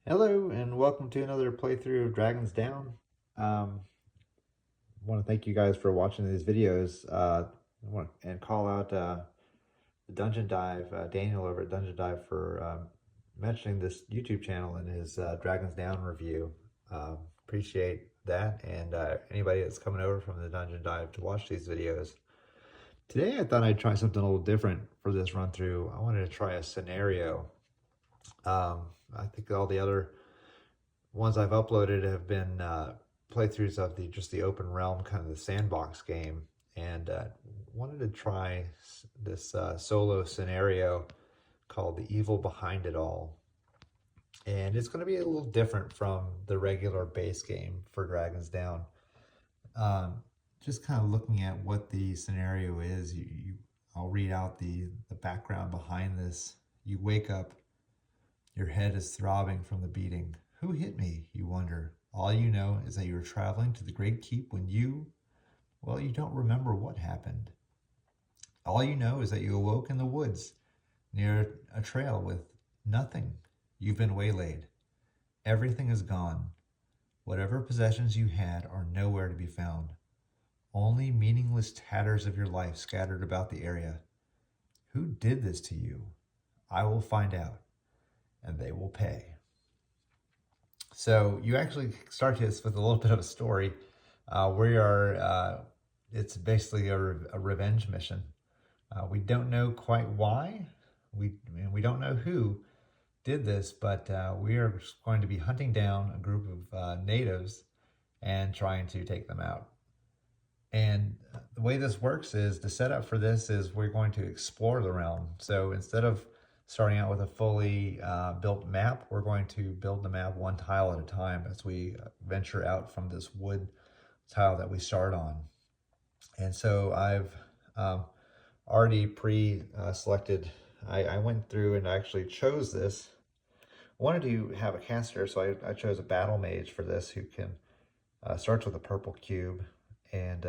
Hello and welcome to another playthrough of Dragons Down. I want to thank you guys for watching these videos and call out the Dungeon Dive, Daniel over at Dungeon Dive for mentioning this YouTube channel in his Dragons Down review. Appreciate that, and anybody that's coming over from the Dungeon Dive to watch these videos. Today I thought I'd try something a little different for this run through. I wanted to try a scenario. I think all the other ones I've uploaded have been playthroughs of the open realm, kind of the sandbox game, and wanted to try this solo scenario called The Evil Behind It All. And it's going to be a little different from the regular base game for Dragons Down. Just kind of looking at what the scenario is, I'll read out the background behind this. You wake up, your head is throbbing from the beating. Who hit me, you wonder. All you know is that you were traveling to the Great Keep when you don't remember what happened. All you know is that you awoke in the woods near a trail with nothing. You've been waylaid. Everything is gone. Whatever possessions you had are nowhere to be found. Only meaningless tatters of your life scattered about the area. Who did this to you? I will find out, and they will pay. So you actually start this with a little bit of a story. It's basically a revenge mission. We don't know quite why. We don't know who did this, but we are going to be hunting down a group of natives and trying to take them out. And the way this works is, the setup for this is we're going to explore the realm. So instead of starting out with a fully built map, we're going to build the map one tile at a time as we venture out from this wood tile that we start on. And so I've already pre-selected, I went through and actually chose this. I wanted to have a caster, so I chose a Battlemage for this, who can starts with a purple cube. And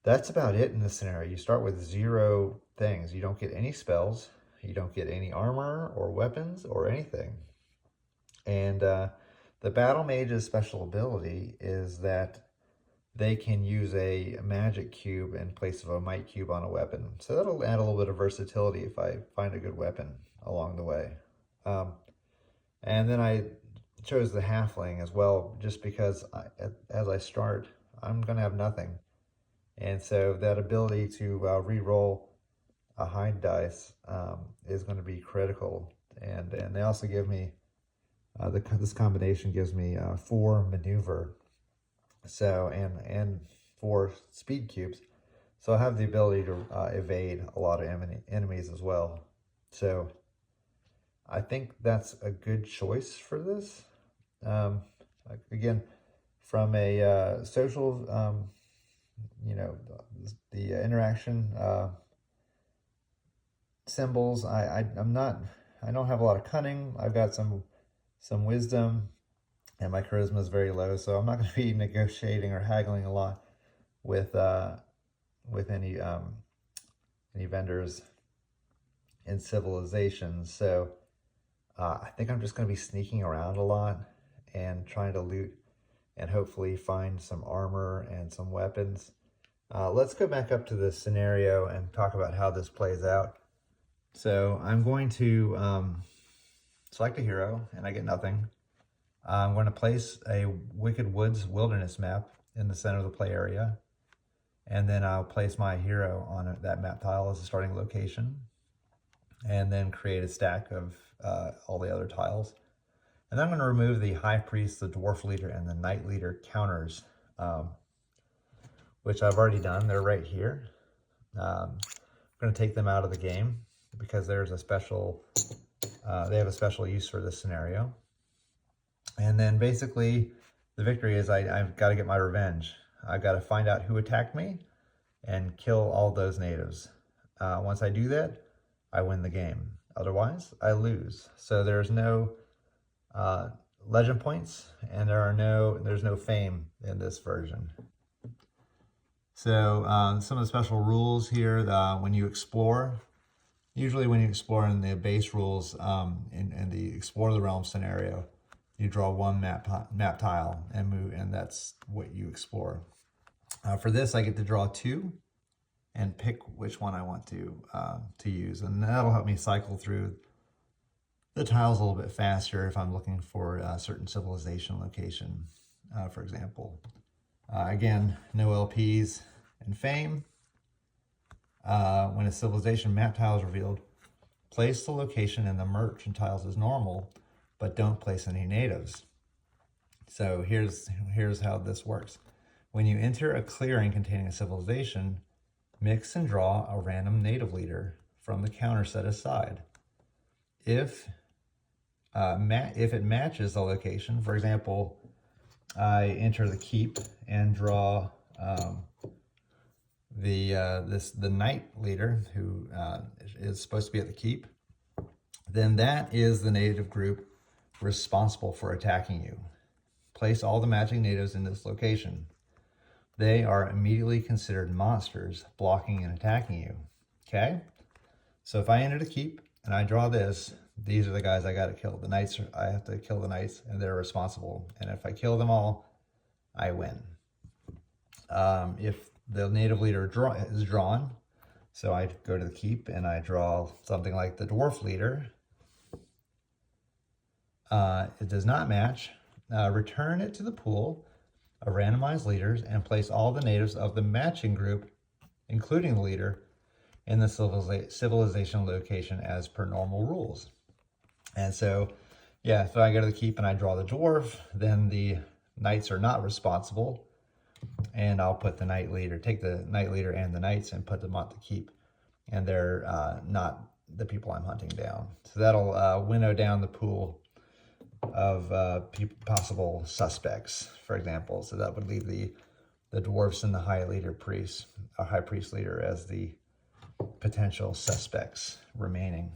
that's about it in this scenario. You start with 0 things. You don't get any spells. You don't get any armor or weapons or anything. And the Battle Mage's special ability is that they can use a magic cube in place of a might cube on a weapon. So that'll add a little bit of versatility if I find a good weapon along the way. And then I chose the Halfling as well, just because as I start, I'm going to have nothing. And so that ability to re-roll a hide dice is going to be critical, and they also give me this combination gives me 4 maneuver, so and 4 speed cubes, so I have the ability to evade a lot of enemies as well. So I think that's a good choice for this. Again, from a social, the interaction symbols, I don't have a lot of cunning. I've got some wisdom, and my charisma is very low, so I'm not going to be negotiating or haggling a lot with any vendors in civilizations. So I think I'm just going to be sneaking around a lot and trying to loot and hopefully find some armor and some weapons. Let's go back up to this scenario and talk about how this plays out. So I'm going to select a hero, and I get nothing. I'm going to place a Wicked Woods Wilderness map in the center of the play area, and then I'll place my hero on that map tile as a starting location, and then create a stack of all the other tiles. And then I'm going to remove the High Priest, the Dwarf Leader, and the Knight Leader counters, which I've already done. They're right here. I'm going to take them out of the game because there's a special, they have a special use for this scenario. And then basically the victory is I've got to get my revenge. I've got to find out who attacked me and kill all those natives. Once I do that, I win the game. Otherwise, I lose. So there's no legend points, and there's no fame in this version. So some of the special rules here, when you explore, Usually when you explore in the base rules, in the Explore the Realm scenario, you draw one map tile and move, and that's what you explore. For this, I get to draw two and pick which one I want to use, and that'll help me cycle through the tiles a little bit faster if I'm looking for a certain civilization location, for example. Again, no LPs and fame. When a civilization map tile is revealed, place the location in the merchant tiles as normal, but don't place any natives. So here's how this works. When you enter a clearing containing a civilization, mix and draw a random native leader from the counter set aside. If it matches the location, for example, I enter the keep and draw the knight leader who is supposed to be at the keep, then that is the native group responsible for attacking you. Place all the matching natives in this location. They are immediately considered monsters, blocking and attacking you. Okay? So if I enter the keep and I draw this, these are the guys I got to kill. The knights, I have to kill the knights, and they're responsible. And if I kill them all, I win. If the native leader is drawn, so I go to the keep and I draw something like the dwarf leader. It does not match. Return it to the pool of randomized leaders and place all the natives of the matching group, including the leader, in the civilization location as per normal rules. And so, yeah, if I go to the keep and I draw the dwarf, then the knights are not responsible. And I'll put the knight leader, take the knight leader and the knights and put them on the keep. And they're not the people I'm hunting down. So that'll winnow down the pool of possible suspects, for example. So that would leave the dwarfs and the high priest leader as the potential suspects remaining.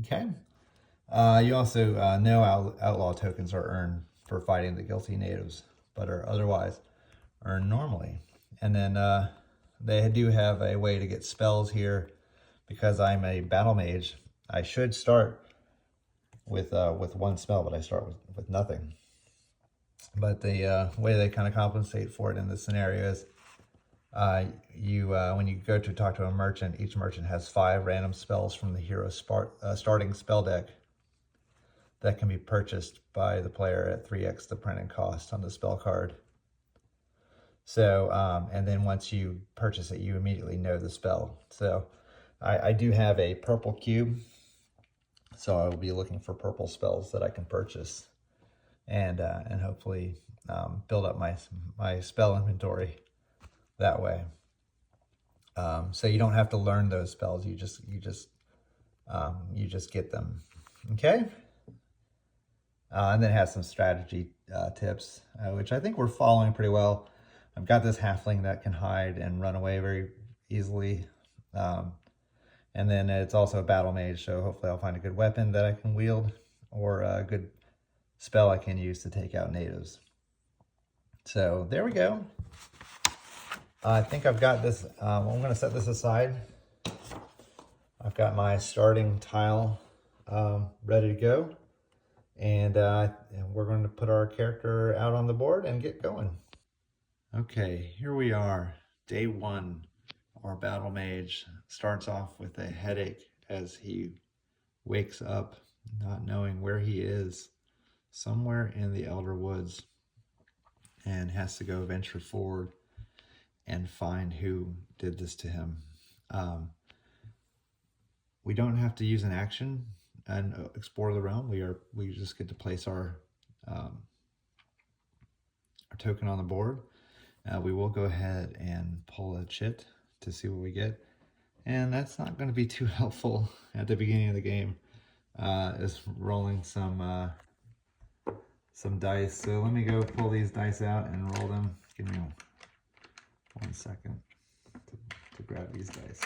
Okay. You also know outlaw tokens are earned for fighting the guilty natives, but are otherwise earned normally. And then they do have a way to get spells here. Because I'm a battle mage, I should start with one spell, but I start with nothing. But the way they kind of compensate for it in this scenario is when you go to talk to a merchant, each merchant has 5 random spells from the hero's starting spell deck that can be purchased by the player at 3x the printing cost on the spell card. So, and then once you purchase it, you immediately know the spell. So I do have a purple cube, so I will be looking for purple spells that I can purchase and hopefully build up my spell inventory that way. So you don't have to learn those spells. You just get them. Okay. And then it has some strategy tips, which I think we're following pretty well. I've got this halfling that can hide and run away very easily. And then it's also a battle mage, so hopefully I'll find a good weapon that I can wield or a good spell I can use to take out natives. So there we go. I think I've got this. I'm going to set this aside. I've got my starting tile ready to go. And we're going to put our character out on the board and get going. Okay, here we are. Day 1. Our battle mage starts off with a headache as he wakes up not knowing where he is, somewhere in the Elder Woods, and has to go venture forward and find who did this to him. We don't have to use an action and explore the realm. We just get to place our token on the board. We will go ahead and pull a chit to see what we get, and that's not going to be too helpful at the beginning of the game. Is rolling some dice. So let me go pull these dice out and roll them. Give me 1 second to grab these dice.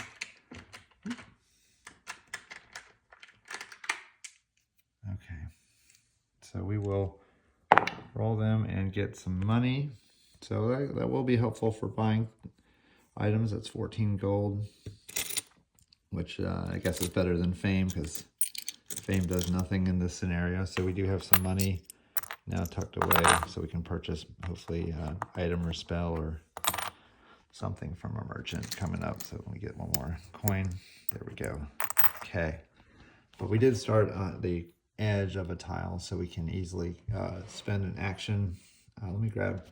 Okay, so we will roll them and get some money. So that will be helpful for buying items. That's 14 gold. which I guess is better than fame, because fame does nothing in this scenario. So we do have some money now tucked away, so we can purchase hopefully an item or spell or something from a merchant coming up. So we get one more coin. There we go. Okay. But we did start on the edge of a tile, so we can easily spend an action. Let me grab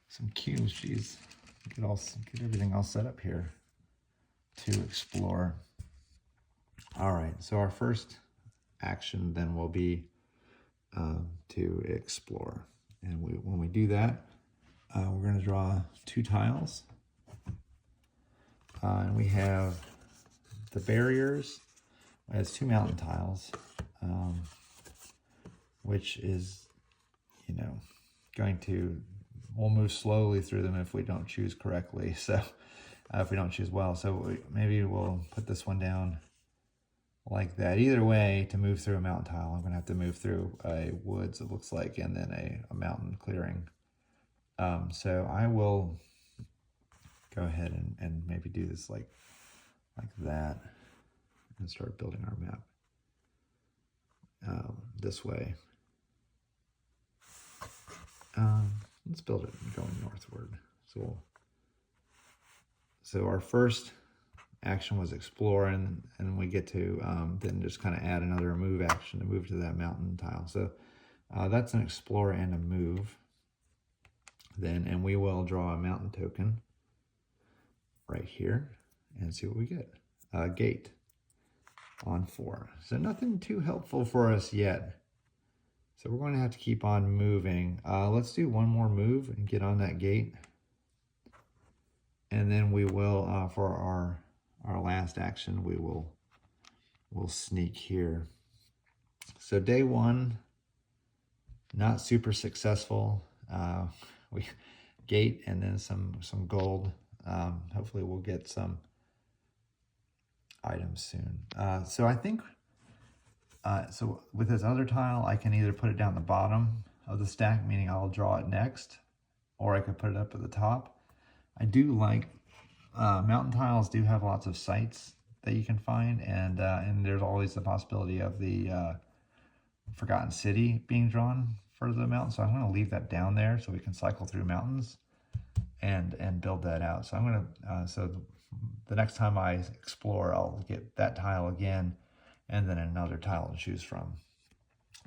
some cubes. Jeez, get everything all set up here to explore. All right, so our first action then will be to explore, and when we do that, we're going to draw 2 tiles, and we have the barriers. It has 2 mountain tiles, which is, we'll move slowly through them if we don't choose correctly. So if we don't choose well, so maybe we'll put this one down like that. Either way, to move through a mountain tile, I'm gonna have to move through a woods, it looks like, and then a mountain clearing. So I will go ahead and maybe do this like that, and start building our map this way. Let's build it going northward. So our first action was explore, and we get to then just kind of add another move action to move to that mountain tile. So that's an explore and a move then, and we will draw a mountain token right here and see what we get. Gate on 4. So nothing too helpful for us yet. So we're going to have to keep on moving. Let's do one more move and get on that gate. And then we will, for our last action, we'll sneak here. So day 1, not super successful. We gate and then some gold. Hopefully we'll get some items soon. So I think, so with this other tile, I can either put it down the bottom of the stack, meaning I'll draw it next, or I could put it up at the top. I do like, mountain tiles do have lots of sites that you can find, and there's always the possibility of the Forgotten City being drawn for the mountain. So I'm going to leave that down there so we can cycle through mountains and build that out. So I'm going to, so the next time I explore, I'll get that tile again, and then another tile to choose from.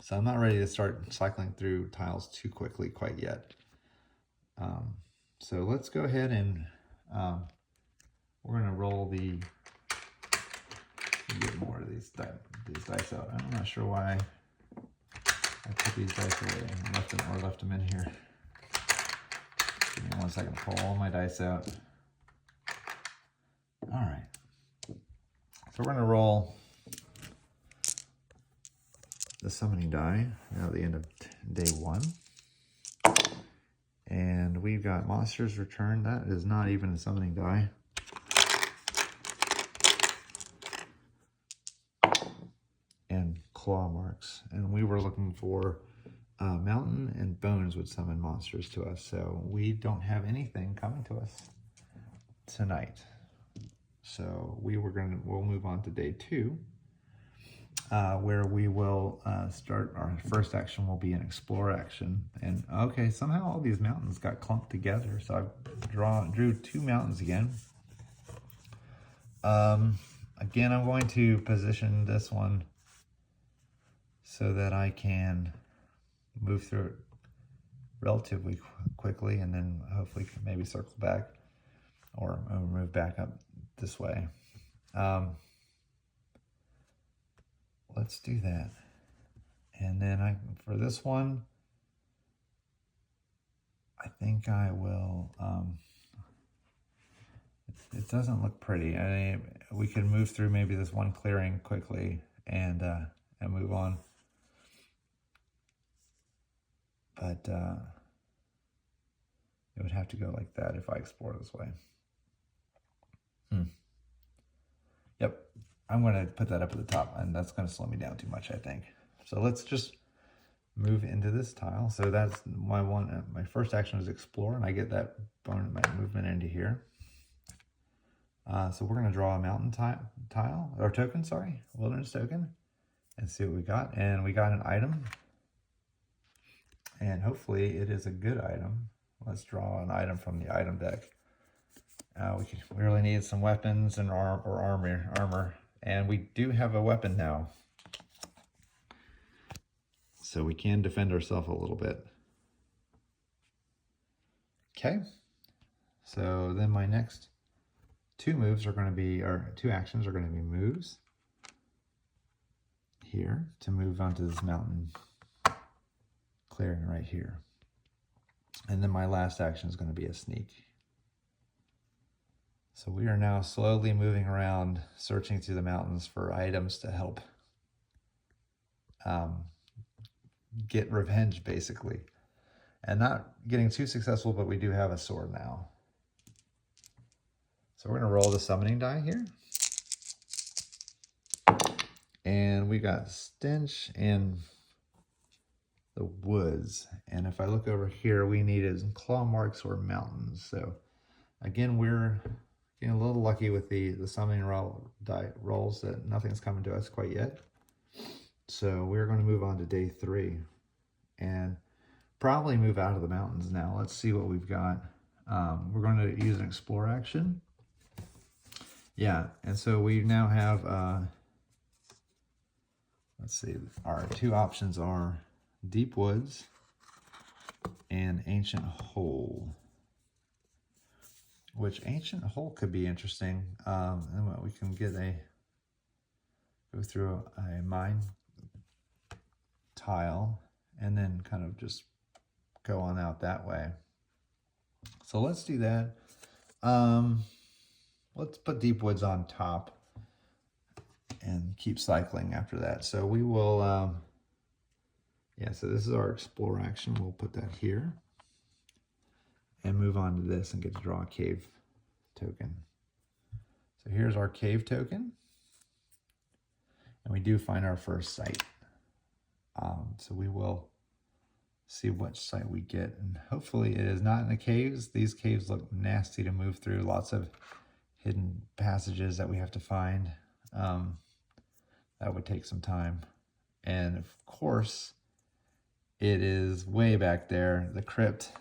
So I'm not ready to start cycling through tiles too quickly quite yet. So let's go ahead and we're going to roll get more of these dice out. I'm not sure why I put these dice away and left them in here. Give me 1 second to pull all my dice out. All right. So we're going to roll the summoning die now at the end of day 1. And we've got monsters return. That is not even a summoning die. And claw marks. And we were looking for mountain and bones would summon monsters to us. So we don't have anything coming to us tonight. So we'll move on to day 2. Where we will start. Our first action will be an explore action. And okay, somehow all these mountains got clumped together. So I drew 2 mountains again. Again, I'm going to position this one so that I can move through it relatively quickly, and then hopefully maybe circle back or move back up this way. Let's do that. And then for this one, I think I will, it doesn't look pretty. I mean, we can move through maybe this one clearing quickly and move on. But it would have to go like that if I explore this way. Yep. I'm going to put that up at the top, and that's going to slow me down too much, I think. So let's just move into this tile. So that's my first action is explore, and I get that movement into here. So we're going to draw a mountain tile, or token, sorry, wilderness token, and see what we got. And we got an item, and hopefully it is a good item. Let's draw an item from the item deck. We really need some weapons and armor, and we do have a weapon now, so we can defend ourselves a little bit. Okay, so then my next two moves are going to be, or two actions are going to be moves here to move onto this mountain clearing right here. And then my last action is going to be a sneak. So we are now slowly moving around, searching through the mountains for items to help get revenge, basically. And not getting too successful, but we do have a sword now. So we're going to roll the summoning die here. And we got stench and the woods. And if I look over here, we needed claw marks or mountains. So again, we're getting a little lucky with the summoning die rolls that nothing's coming to us quite yet. So we're going to move on to day 3 and probably move out of the mountains now. Let's see what we've got. We're going to use an explore action. Yeah, and so we now have, let's see, our two options are Deep Woods and Ancient Hole. Which Ancient Hole could be interesting. And we can go through a mine tile and then kind of just go on out that way. So let's do that. Let's put Deep Woods on top and keep cycling after that. So we will, yeah, so this is our explore action. We'll put that here and move on to this and get to draw a cave token. So here's our cave token. And we do find our first site. So we will see which site we get. And hopefully it is not in the caves. These caves look nasty to move through. Lots of hidden passages that we have to find. That would take some time. And of course, it is way back there, the crypt.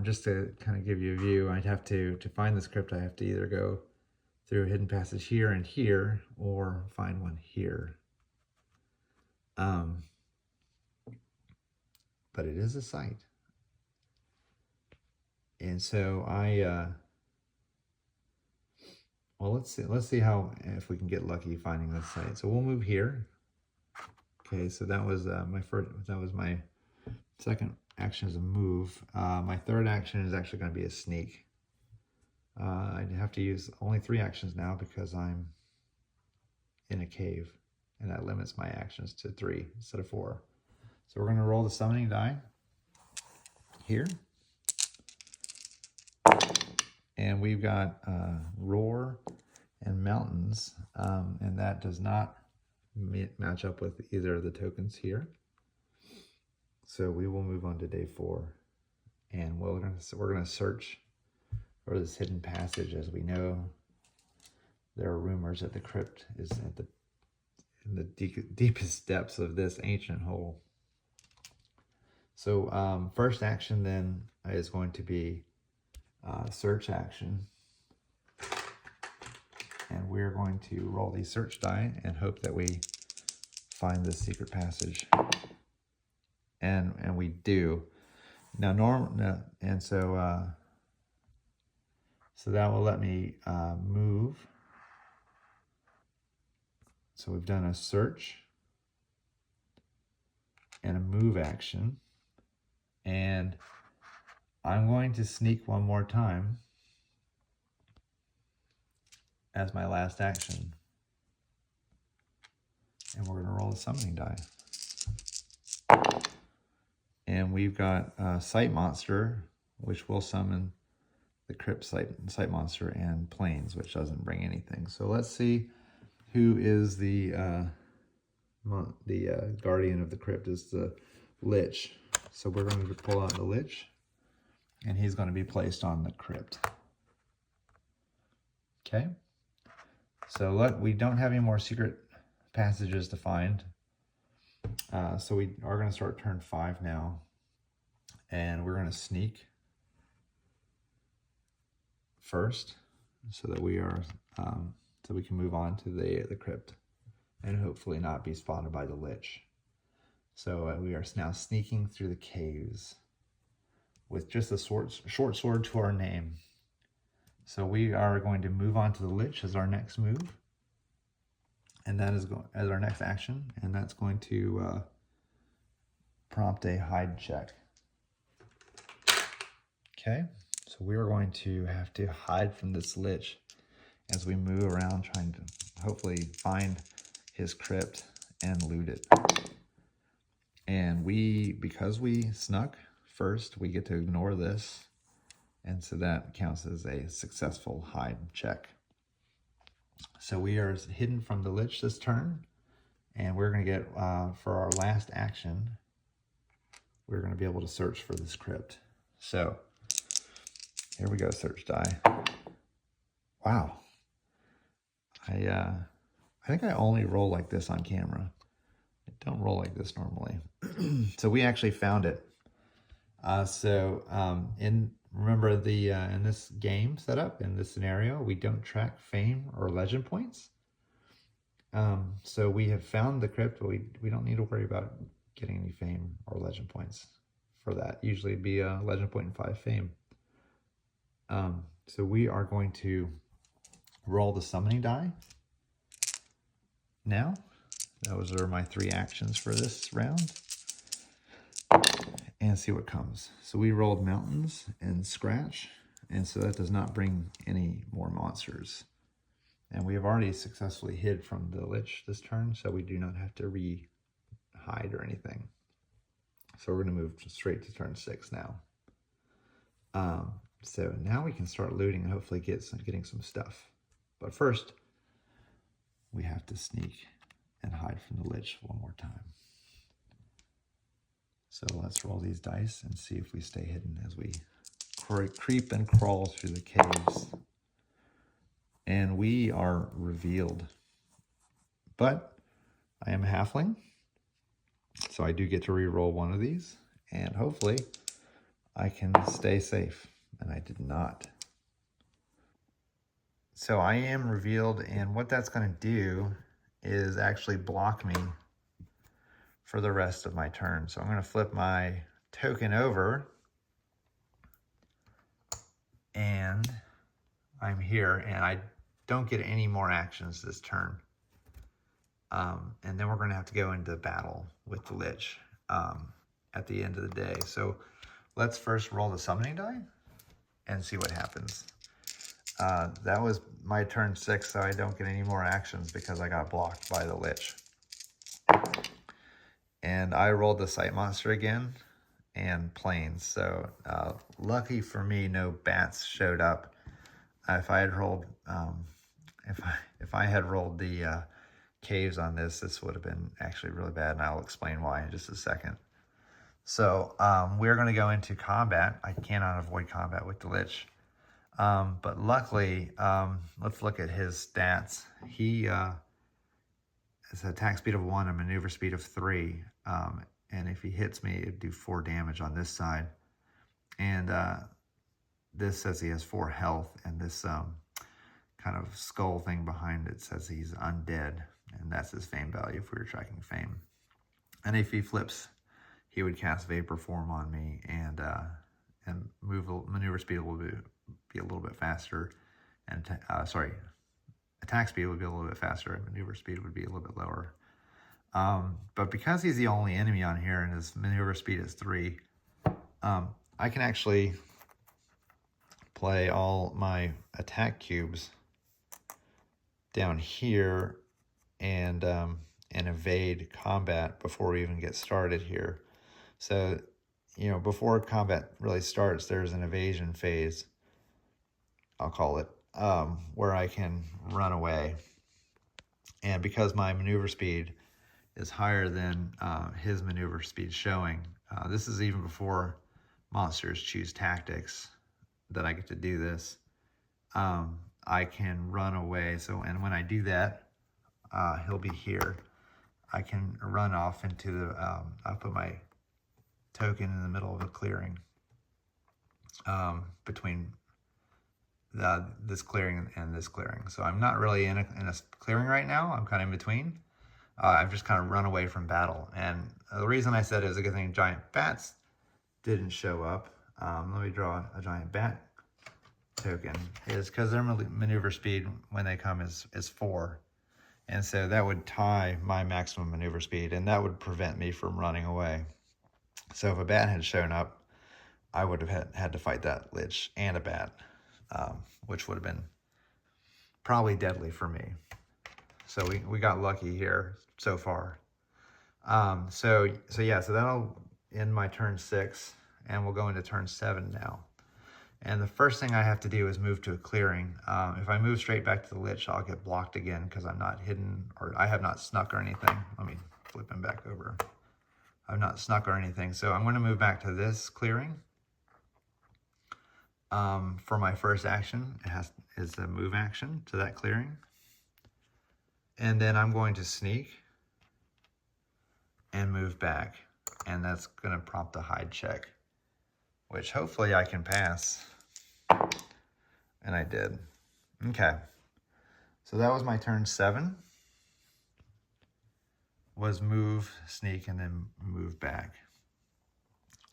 Just to kind of give you a view, I'd have to find this crypt, I have to either go through a hidden passage here and here, or find one here. But it is a site. And so well, let's see how, if we can get lucky finding this site. So we'll move here. Okay, so that was my second action is a move. My third action is actually going to be a sneak. I have to use only 3 actions now because I'm in a cave, and that limits my actions to 3 instead of 4. So we're going to roll the summoning die here. And we've got roar and mountains, and that does not match up with either of the tokens here. So we will move on to day 4, and we're going to search for this hidden passage. As we know, there are rumors that the crypt is in the deepest depths of this ancient hole. So first action then is going to be search action, and we're going to roll these search die and hope that we find this secret passage. And we do. Now and so so that will let me move. So we've done a search and a move action, and I'm going to sneak one more time as my last action. And we're going to roll the summoning die. And we've got Site Monster, which will summon the Crypt Site Monster, and Plains, which doesn't bring anything. So let's see who is the guardian of the crypt. Is the Lich. So we're going to pull out the Lich, and he's going to be placed on the crypt. Okay. So we don't have any more secret passages to find. So we are going to start turn 5 now. And we're going to sneak first so that we are so we can move on to the crypt and hopefully not be spotted by the Lich. So we are now sneaking through the caves with just a short sword to our name. So we are going to move on to the Lich as our next move, and that is as our next action, and that's going to prompt a hide check. Okay, so we are going to have to hide from this Lich as we move around trying to hopefully find his crypt and loot it. And because we snuck first, we get to ignore this. And so that counts as a successful hide check. So we are hidden from the Lich this turn. And we're going to get, for our last action, we're going to be able to search for this crypt. So here we go, search die. Wow. I think I only roll like this on camera. I don't roll like this normally. So we actually found it. Remember in this game setup, in this scenario, we don't track fame or legend points. So we have found the crypt, but we don't need to worry about getting any fame or legend points for that. Usually it'd be a legend point and 5 fame. So we are going to roll the summoning die now. Those are my 3 actions for this round. And see what comes. So we rolled mountains and scratch, and so that does not bring any more monsters. And we have already successfully hid from the Lich this turn, so we do not have to re-hide or anything. So we're going to move straight to turn 6 now. So now we can start looting and hopefully getting some stuff. But first, we have to sneak and hide from the Lich one more time. So let's roll these dice and see if we stay hidden as we creep and crawl through the caves. And we are revealed. But I am a halfling, so I do get to re-roll one of these. And hopefully I can stay safe. And I did not. So I am revealed, and what that's going to do is actually block me for the rest of my turn. So I'm going to flip my token over, and I'm here, and I don't get any more actions this turn. And then we're going to have to go into battle with the Lich at the end of the day. So let's first roll the summoning die and see what happens. That was my turn 6, so I don't get any more actions because I got blocked by the Lich. And I rolled the sight monster again and plains. So lucky for me, no bats showed up. If I had rolled, if I had rolled the caves on this would have been actually really bad, and I'll explain why in just a second. So we're going to go into combat. I cannot avoid combat with the Lich. But luckily, let's look at his stats. He has an attack speed of 1 and maneuver speed of 3. And if he hits me, it'd do 4 damage on this side. And this says he has 4 health, and this kind of skull thing behind it says he's undead, and that's his fame value if we were tracking fame. And if he flips, he would cast Vapor Form on me, and maneuver speed will be a little bit faster, and attack speed would be a little bit faster, and maneuver speed would be a little bit lower. But because he's the only enemy on here and his maneuver speed is 3, I can actually play all my attack cubes down here and evade combat before we even get started here. So, before combat really starts, there's an evasion phase, I'll call it, where I can run away. And because my maneuver speed is higher than his maneuver speed showing, this is even before monsters choose tactics that I get to do this. I can run away. So, and when I do that, he'll be here. I can run off into the, I'll put my token in the middle of a clearing between this clearing and this clearing. So I'm not really in a clearing right now. I'm kind of in between. I've just kind of run away from battle. And the reason I said it was a good thing giant bats didn't show up. Let me draw a giant bat token, is because their maneuver speed when they come is 4. And so that would tie my maximum maneuver speed, and that would prevent me from running away. So if a bat had shown up, I would have had to fight that Lich and a bat, which would have been probably deadly for me. So we got lucky here so far. So that'll end my turn 6, and we'll go into turn 7 now. And the first thing I have to do is move to a clearing. If I move straight back to the Lich, I'll get blocked again because I'm not hidden, or I have not snuck or anything. Let me flip him back over. I've not snuck or anything. So I'm going to move back to this clearing. For my first action, is a move action to that clearing. And then I'm going to sneak and move back. And that's going to prompt a hide check, which hopefully I can pass. And I did. Okay. So that was my turn 7. Was move, sneak, and then move back.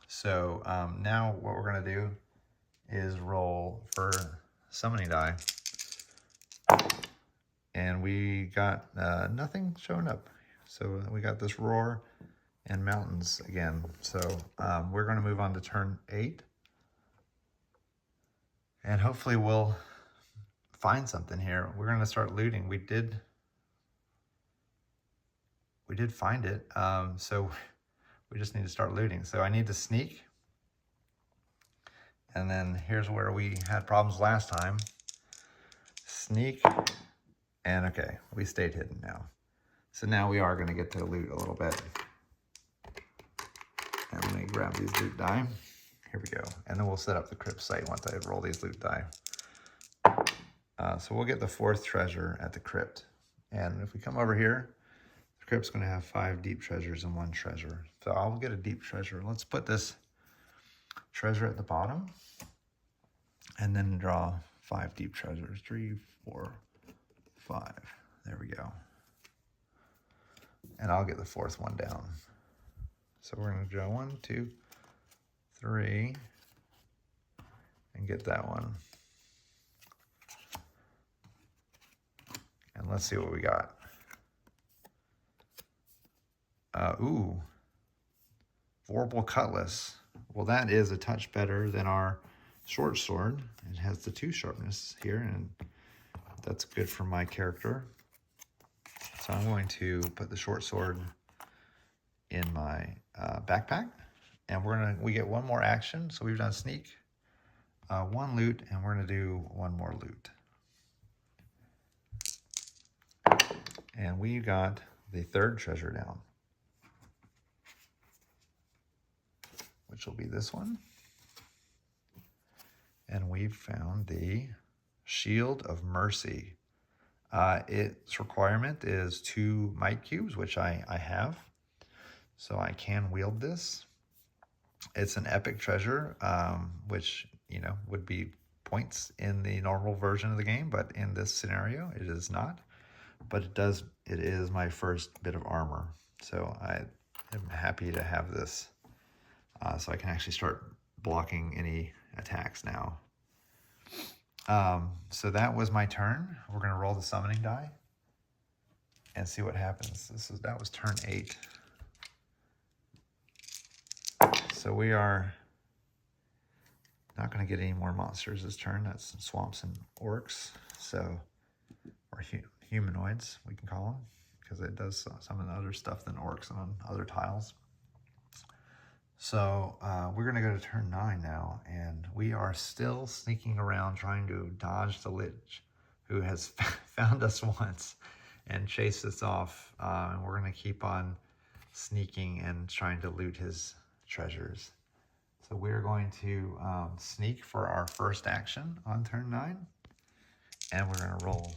So now what we're going to do is roll for summoning die. And we got nothing showing up. So we got this roar and mountains again. So we're going to move on to turn 8. And hopefully we'll find something here. We're going to start looting. We did find it. So we just need to start looting. So I need to sneak. And then here's where we had problems last time. Sneak. And okay, we stayed hidden now. So now we are going to get to loot a little bit. And let me grab these loot die. Here we go. And then we'll set up the crypt site once I roll these loot die. So we'll get the 4th treasure at the crypt. And if we come over here, the crypt's going to have 5 deep treasures and 1 treasure. So I'll get a deep treasure. Let's put this treasure at the bottom. And then draw 5 deep treasures. 3, 4, 5. There we go. And I'll get the 4th one down. So we're going to draw 1, 2, 3, and get that one. And let's see what we got. Ooh, Vorpal Cutlass. Well, that is a touch better than our short sword. It has the 2 sharpness here, and that's good for my character. So I'm going to put the short sword in my backpack, and we get 1 more action. So we've done sneak, 1 loot, and we're gonna do 1 more loot. And we got the 3rd treasure down, which will be this one. And we've found the Shield of Mercy. Its requirement is 2 might cubes, which I have. So I can wield this. It's an epic treasure, which, would be points in the normal version of the game, but in this scenario, it is not. But it is my first bit of armor. So I am happy to have this. So I can actually start blocking any attacks now. So that was my turn. We're going to roll the summoning die and see what happens. That was turn 8. So we are not going to get any more monsters this turn. That's swamps and orcs. So, or humanoids, we can call them, because it does some of the other stuff than orcs on other tiles. So we're going to go to turn 9 now, and we are still sneaking around trying to dodge the Lich, who has found us once and chased us off. And we're going to keep on sneaking and trying to loot his treasures. So we're going to sneak for our first action on turn 9. And we're going to roll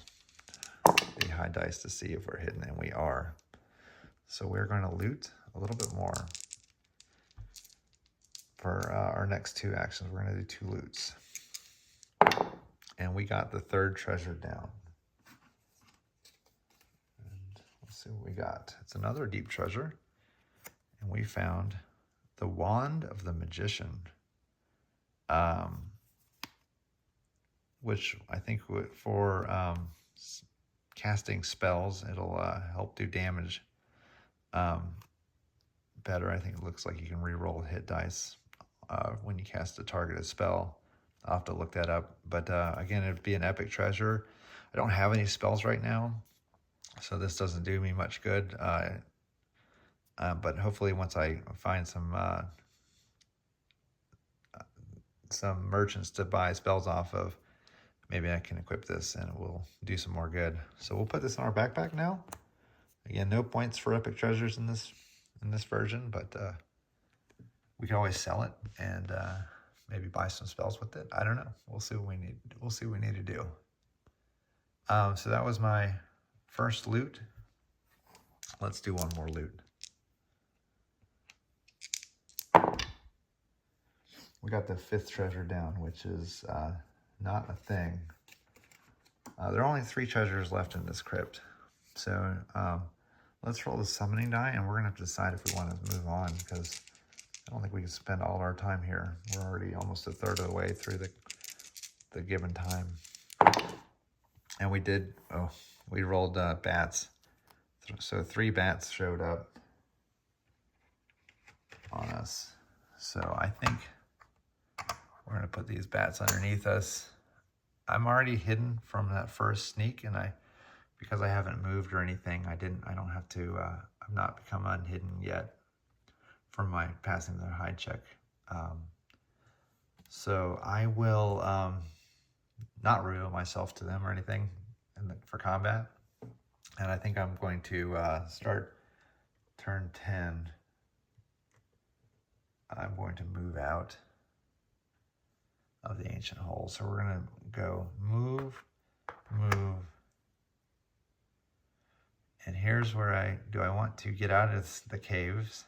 the high dice to see if we're hidden, and we are. So we're going to loot a little bit more for our next 2 actions. We're going to do 2 loots. And we got the 3rd treasure down. And let's see what we got. It's another deep treasure. And we found the Wand of the Magician. Which I think for casting spells, it'll help do damage better. I think it looks like you can re-roll hit dice when you cast a targeted spell. I'll have to look that up. But again, it'd be an epic treasure. I don't have any spells right now, so this doesn't do me much good. But hopefully once I find some merchants to buy spells off of, maybe I can equip this and it will do some more good. So we'll put this in our backpack now. Again, no points for epic treasures in this version, but we can always sell it and maybe buy some spells with it. I don't know. We'll see what we need. We'll see what we need to do. So that was my first loot. Let's do one more loot. We got the 5th treasure down, which is not a thing. There are only 3 treasures left in this crypt. So let's roll the summoning die, and we're going to have to decide if we want to move on, because I don't think we can spend all our time here. We're already almost 1/3 of the way through the given time. And we rolled bats. So 3 bats showed up on us. So I think we're going to put these bats underneath us. I'm already hidden from that first sneak, and because I haven't moved or anything, I don't have to, I've not become unhidden yet from my passing the hide check. So I will not reveal myself to them or anything for combat. And I think I'm going to start turn 10. I'm going to move out of the ancient hole. So we're going to go move. And here's where I want to get out of the caves.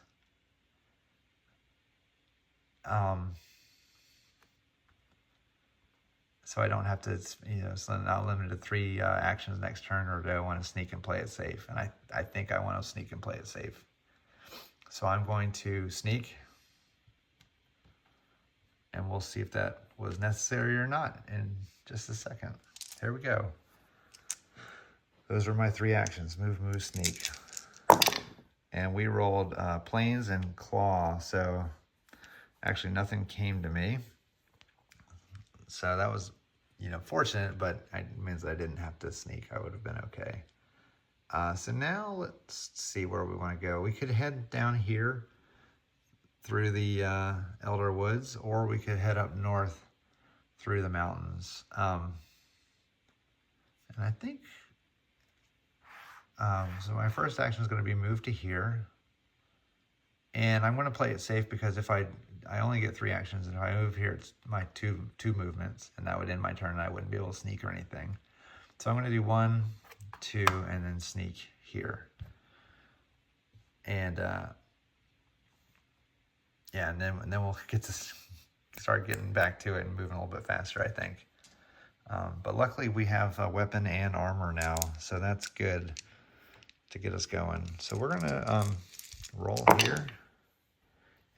So I don't have to, it's not limited to 3 actions next turn, or do I want to sneak and play it safe? And I think I want to sneak and play it safe. So I'm going to sneak, and we'll see if that was necessary or not in just a second. Here we go. Those are my 3 actions: move, sneak. And we rolled plains and claw, so actually nothing came to me. So that was, fortunate, but it means I didn't have to sneak. I would have been okay. So now let's see where we want to go. We could head down here through the Elder Woods, or we could head up north through the mountains. And I think, so my first action is going to be move to here. And I'm going to play it safe, because if I only get 3 actions, and if I move here, it's my two movements, and that would end my turn, and I wouldn't be able to sneak or anything. So I'm going to do 1, 2, and then sneak here. And yeah, and then we'll get to start getting back to it and moving a little bit faster, I think. But luckily we have a weapon and armor now, so that's good to get us going. So we're gonna roll here.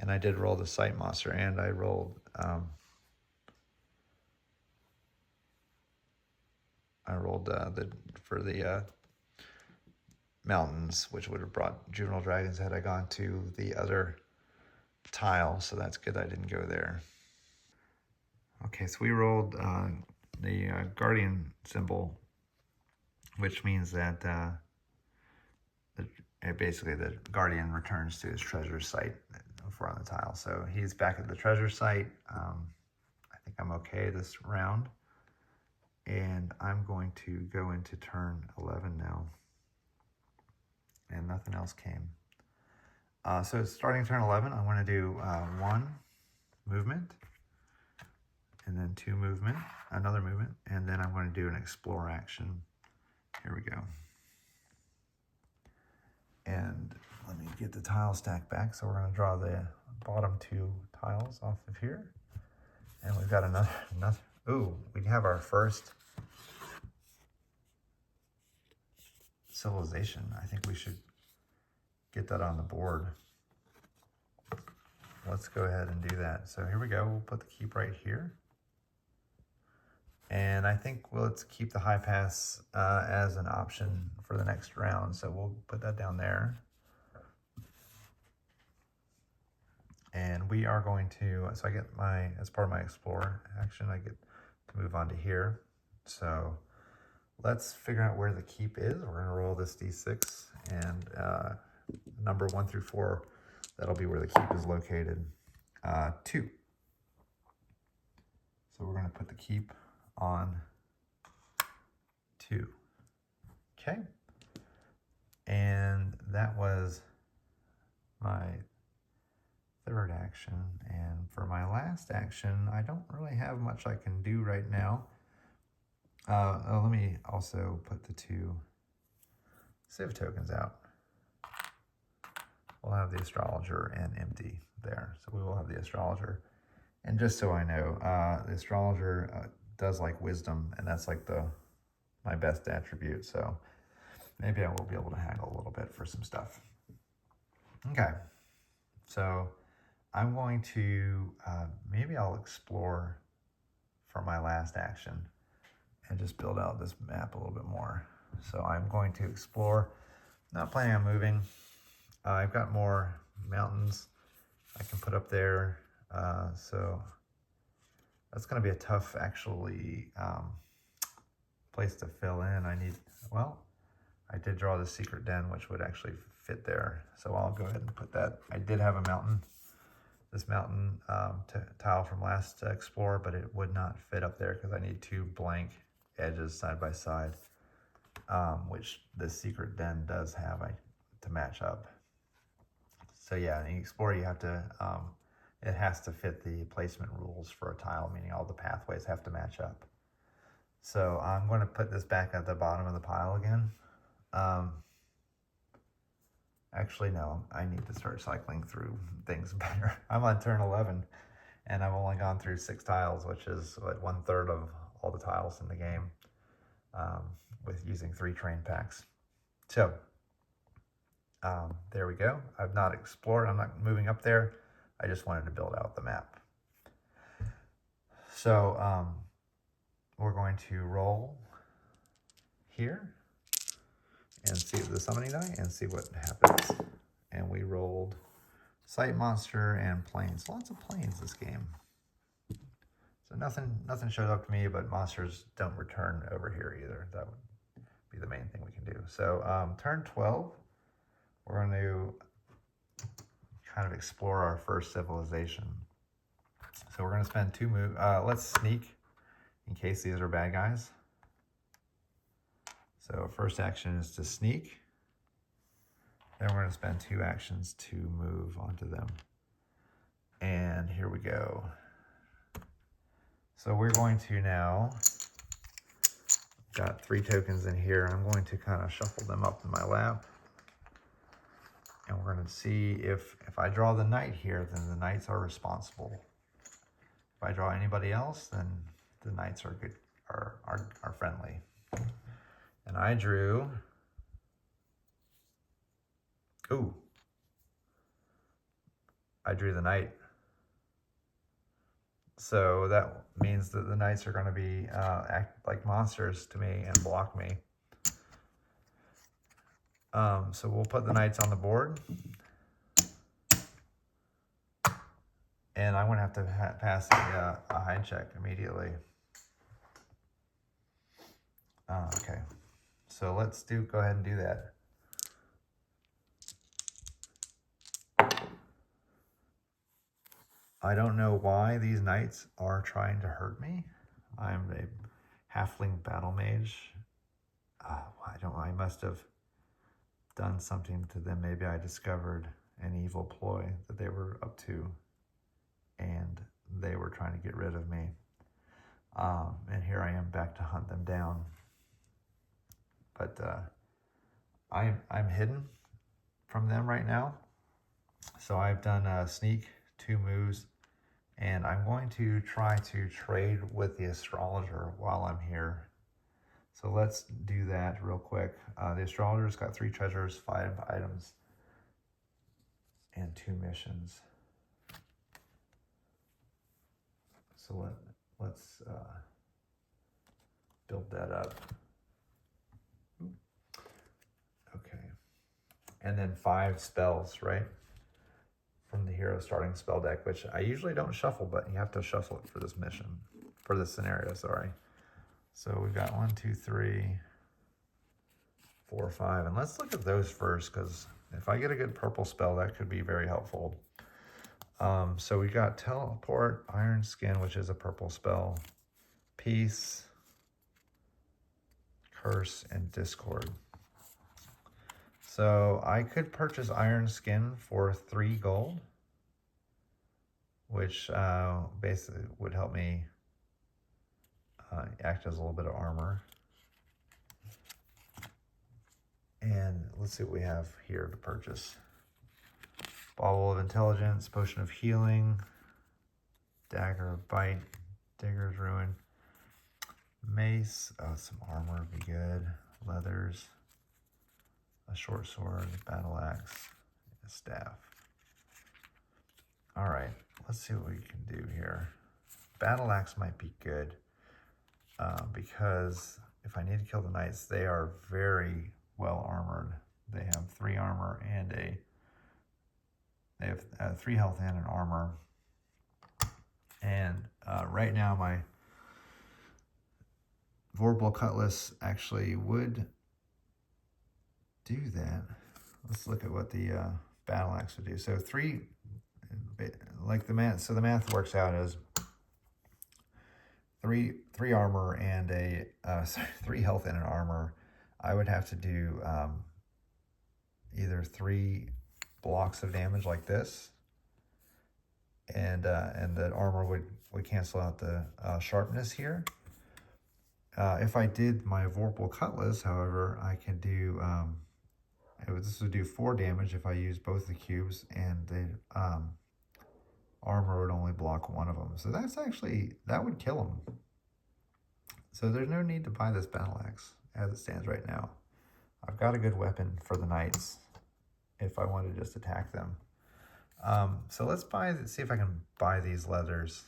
And I did roll the sight monster, and I rolled for the mountains, which would have brought juvenile dragons had I gone to the other tile. So that's good I didn't go there. Okay, so we rolled the guardian symbol, which means that basically the guardian returns to his treasure site if we're on the tile. So he's back at the treasure site. I think I'm okay this round. And I'm going to go into turn 11 now. And nothing else came. So starting turn 11, I'm going to do 1 movement. and then 2 movement, another movement, and then I'm going to do an explore action. Here we go. And let me get the tile stack back. So we're going to draw the bottom 2 tiles off of here. And we've got another, ooh, we have our first civilization. I think we should get that on the board. Let's go ahead and do that. So here we go. We'll put the keep right here. And I think let's keep the high pass as an option for the next round. So we'll put that down there. And we are going to, so I get my, as part of my explore action, I get to move on to here. So let's figure out where the keep is. We're gonna roll this D6 and number 1 through 4, that'll be where the keep is located. 2. So we're gonna put the keep on 2. Okay. And that was my 3rd action. And for my last action, I don't really have much I can do right now. Let me also put the 2 Civ tokens out. We'll have the astrologer and empty there. So we will have the astrologer. And just so I know, the astrologer does like wisdom, and that's like my best attribute. So maybe I will be able to haggle a little bit for some stuff. Okay, so I'm going to, maybe I'll explore for my last action and just build out this map a little bit more. So I'm going to explore, not planning on moving. I've got more mountains I can put up there. So that's going to be a tough, actually, place to fill in. I did draw the secret den, which would actually fit there. So I'll go ahead and put that. I did have a mountain, this mountain tile from last explore, but it would not fit up there because I need 2 blank edges side by side, which the secret den does have to match up. So yeah, in Explorer you have to, it has to fit the placement rules for a tile, meaning all the pathways have to match up. So I'm going to put this back at the bottom of the pile again. Actually, no, I need to start cycling through things better. I'm on turn 11, and I've only gone through 6 tiles, which is what, 1/3 of all the tiles in the game, with using 3 train packs. So there we go. I've not explored. I'm not moving up there. I just wanted to build out the map. So we're going to roll here and see the summoning die and see what happens. And we rolled Sight Monster and Plains. Lots of plains this game. So nothing showed up to me, but monsters don't return over here either. That would be the main thing we can do. So turn 12, we're going to kind of explore our first civilization. So we're going to spend 2 moves. Let's sneak in case these are bad guys. So first action is to sneak. Then we're going to spend 2 actions to move onto them. And here we go. So we're going to now, got 3 tokens in here. I'm going to kind of shuffle them up in my lap. And we're going to see if I draw the knight here, then the knights are responsible. If I draw anybody else, then the knights are good, are friendly. And I drew, I drew the knight. So that means that the knights are going to be act like monsters to me and block me. So we'll put the knights on the board. And I'm going to have to pass a hide check immediately. Okay, so let's go ahead and do that. I don't know why these knights are trying to hurt me. I'm a Halfling Battlemage. I must have done something to them. Maybe I discovered an evil ploy that they were up to, and they were trying to get rid of me. And here I am back to hunt them down. But I'm hidden from them right now. So I've done sneak 2 moves, and I'm going to try to trade with the astrologer while I'm here. So let's do that real quick. The astrologer's got 3 treasures, 5 items, and 2 missions. So let's build that up. Okay. And then 5 spells, right? From the hero starting spell deck, which I usually don't shuffle, but you have to shuffle it for this mission, for this scenario, sorry. So we've got 1, 2, 3, 4, 5. And let's look at those first, because if I get a good purple spell, that could be very helpful. So we got Teleport, Iron Skin, which is a purple spell, Peace, Curse, and Discord. So I could purchase Iron Skin for 3 gold, which basically would help me act as a little bit of armor. And let's see what we have here to purchase. Bauble of Intelligence, Potion of Healing, Dagger of Bite, Digger's Ruin, Mace, some armor would be good, leathers, a short sword, battle axe, a staff. All right, let's see what we can do here. Battle axe might be good because if I need to kill the knights, they are very well armored. They have 3 armor and they have 3 health and an armor. And right now my Vorpal Cutlass actually would do that. Let's look at what the battle axe would do. So 3, like the math. So the math works out as 3 armor and a 3 health and an armor. I would have to do either 3 blocks of damage like this, and the armor would cancel out the sharpness here. If I did my Vorpal Cutlass, however, I can do this would do 4 damage if I use both the cubes, and the armor would only block 1 of them. So that would kill him. So there's no need to buy this battle axe as it stands right now. I've got a good weapon for the knights if I want to just attack them. So let's see if I can buy these leathers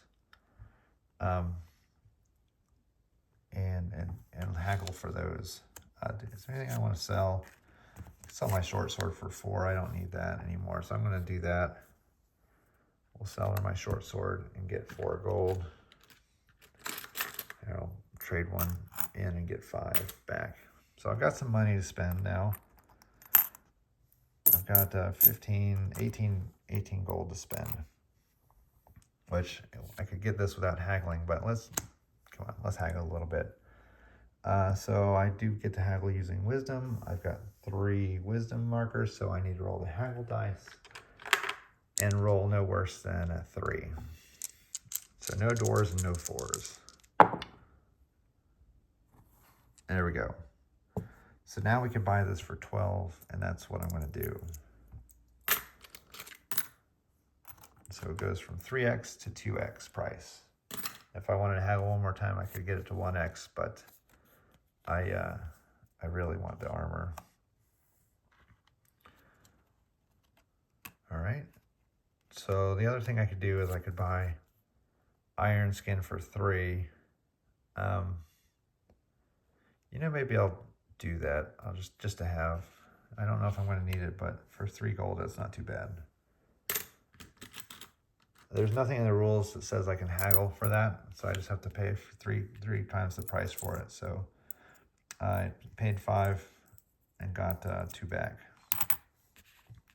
and haggle for those. Is there anything I want to sell? Sell my short sword for 4. I don't need that anymore, so I'm going to do that. We'll sell her my short sword and get 4 gold. I'll trade 1 in and get 5 back. So I've got some money to spend now. I've got 18 gold to spend, which I could get this without haggling, but let's haggle a little bit. So I do get to haggle using wisdom. I've got 3 wisdom markers, so I need to roll the haggle dice and roll no worse than a 3. So no doors and no 4s. There we go. So now we can buy this for 12, and that's what I'm going to do. So it goes from 3x to 2x price. If I wanted to haggle one more time, I could get it to 1x, but I really want the armor. All right. So the other thing I could do is I could buy Iron Skin for 3. Maybe I'll do that. I'll just to have. I don't know if I'm going to need it, but for 3 gold, that's not too bad. There's nothing in the rules that says I can haggle for that, so I just have to pay 3 times the price for it. So I paid 5 and got 2 back.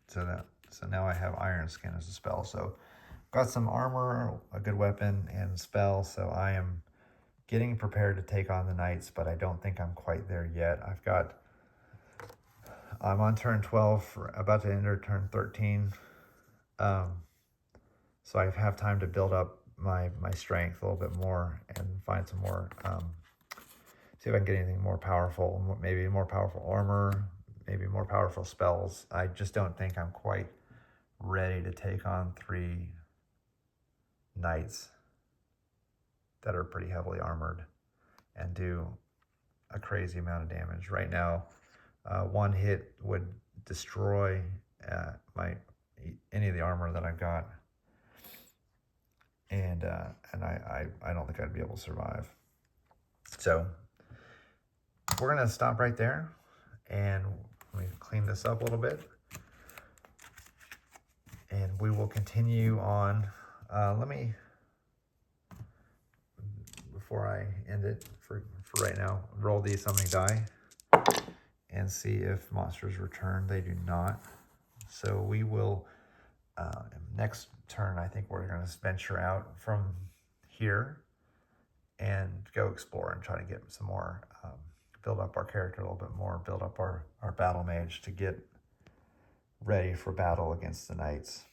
So now I have Iron Skin as a spell. So got some armor, a good weapon, and spell. So I am getting prepared to take on the knights, but I don't think I'm quite there yet. I'm on turn 12, about to enter turn 13. So I have time to build up my strength a little bit more and find some more, see if I can get anything more powerful, maybe more powerful armor, maybe more powerful spells. I just don't think I'm quite ready to take on 3 knights that are pretty heavily armored and do a crazy amount of damage. Right now, 1 hit would destroy any of the armor that I've got, and I don't think I'd be able to survive. So we're gonna stop right there, and we clean this up a little bit, and we will continue on. Let me, before I end it for right now, roll these summoning die and see if monsters return. They do not. So we will, next turn, I think we're going to venture out from here and go explore and try to get some more, build up our character a little bit more, build up our battle mage to get ready for battle against the knights.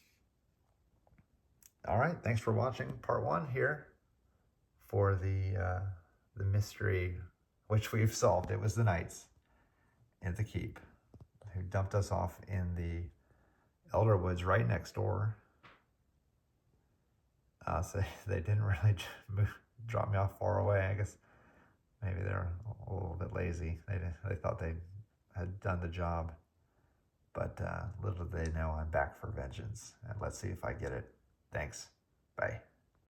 All right, thanks for watching part 1 here for the mystery, which we've solved. It was the knights at the keep who dumped us off in the Elder Woods right next door. So they didn't really drop me off far away. I guess maybe they're a little bit lazy. They thought they had done the job, but little did they know I'm back for vengeance. And let's see if I get it. Thanks. Bye.